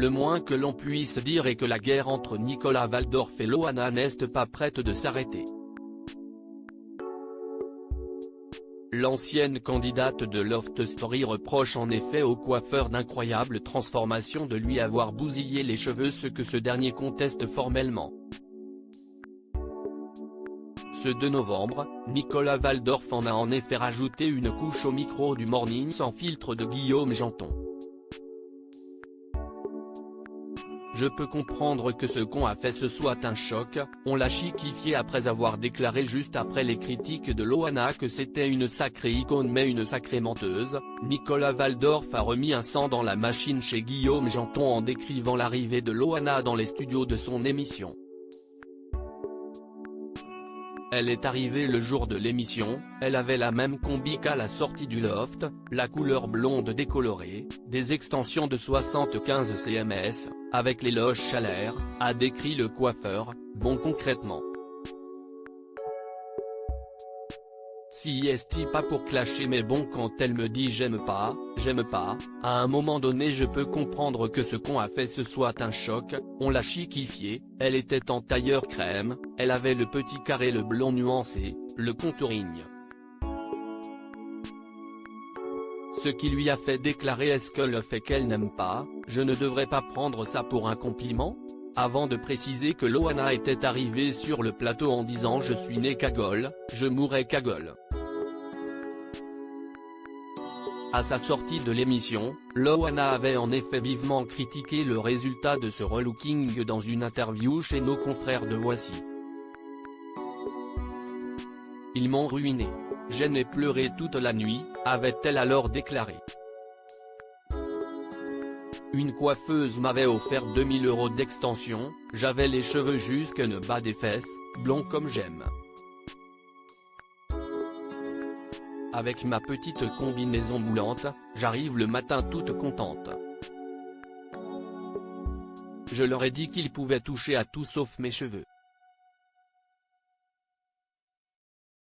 Le moins que l'on puisse dire est que la guerre entre Nicolas Waldorf et Loana n'est pas prête de s'arrêter. L'ancienne candidate de Loft Story reproche en effet au coiffeur d'incroyables transformations de lui avoir bousillé les cheveux, ce que ce dernier conteste formellement. Ce 2 novembre, Nicolas Waldorf en a en effet rajouté une couche au micro du Morning sans filtre de Guillaume Janton. Je peux comprendre que ce qu'on a fait ce soit un choc, on l'a chiquifié après avoir déclaré juste après les critiques de Loana que c'était une sacrée icône mais une sacrée menteuse. Nicolas Waldorf a remis un sang dans la machine chez Guillaume Janton en décrivant l'arrivée de Loana dans les studios de son émission. Elle est arrivée le jour de l'émission, elle avait la même combi qu'à la sortie du loft, la couleur blonde décolorée, des extensions de 75 cm, avec les loges chalaires, a décrit le coiffeur. Bon, concrètement, si est pas pour clasher mais bon, quand elle me dit j'aime pas, à un moment donné je peux comprendre que ce qu'on a fait ce soit un choc, on l'a chiquifié, elle était en tailleur crème, elle avait le petit carré le blond nuancé, le contouring. Ce qui lui a fait déclarer est-ce que le fait qu'elle n'aime pas, je ne devrais pas prendre ça pour un compliment ? Avant de préciser que Loana était arrivée sur le plateau en disant je suis né cagole, je mourrai cagole. À sa sortie de l'émission, Loana avait en effet vivement critiqué le résultat de ce relooking dans une interview chez nos confrères de Voici. Ils m'ont ruiné. Je n'ai pleuré toute la nuit, avait-elle alors déclaré. Une coiffeuse m'avait offert 2000 € d'extension, j'avais les cheveux jusqu'en bas des fesses, blonds comme j'aime. Avec ma petite combinaison moulante, j'arrive le matin toute contente. Je leur ai dit qu'ils pouvaient toucher à tout sauf mes cheveux.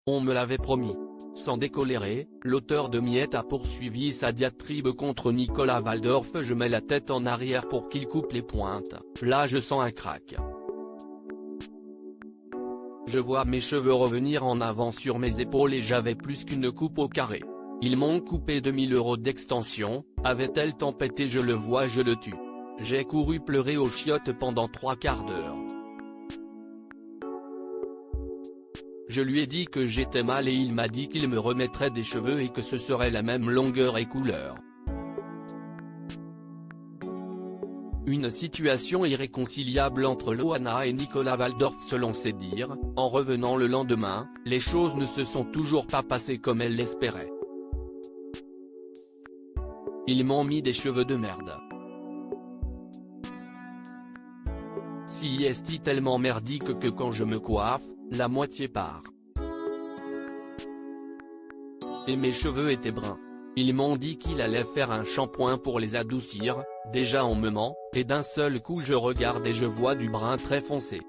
On me l'avait promis. Sans décolérer, l'auteur de Miette a poursuivi sa diatribe contre Nicolas Waldorf. Je mets la tête en arrière pour qu'il coupe les pointes, là je sens un crack. Je vois mes cheveux revenir en avant sur mes épaules et j'avais plus qu'une coupe au carré. Ils m'ont coupé 2000 € d'extension, avait-elle tempêté je le vois je le tue. J'ai couru pleurer aux chiottes pendant 3/4 d'heure. Je lui ai dit que j'étais mal et il m'a dit qu'il me remettrait des cheveux et que ce serait la même longueur et couleur. Une situation irréconciliable entre Loana et Nicolas Waldorf selon ses dires. En revenant le lendemain, les choses ne se sont toujours pas passées comme elle l'espérait. Ils m'ont mis des cheveux de merde. Si est tellement merdique que quand je me coiffe, la moitié part. Et mes cheveux étaient bruns. Ils m'ont dit qu'il allait faire un shampoing pour les adoucir, déjà on me ment, et d'un seul coup je regarde et je vois du brun très foncé.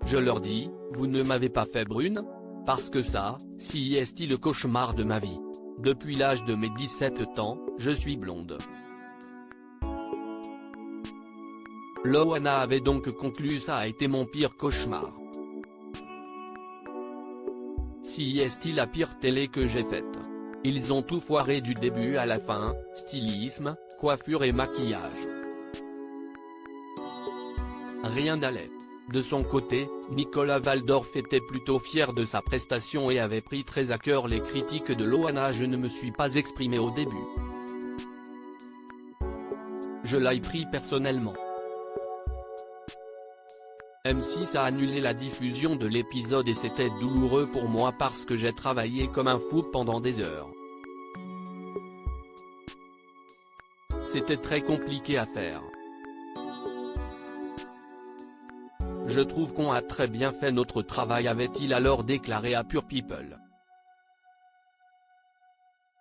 Je leur dis, vous ne m'avez pas fait brune ? Parce que ça, si est le cauchemar de ma vie. Depuis l'âge de mes 17 ans, je suis blonde. Loana avait donc conclu ça a été mon pire cauchemar. Si est la pire télé que j'ai faite. Ils ont tout foiré du début à la fin, stylisme, coiffure et maquillage. Rien n'allait. De son côté, Nicolas Waldorf était plutôt fier de sa prestation et avait pris très à cœur les critiques de Loana. Je ne me suis pas exprimé au début. Je l'ai pris personnellement. M6 a annulé la diffusion de l'épisode et c'était douloureux pour moi parce que j'ai travaillé comme un fou pendant des heures. C'était très compliqué à faire. Je trouve qu'on a très bien fait notre travail, avait-il alors déclaré à Pure People.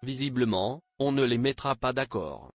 Visiblement, on ne les mettra pas d'accord.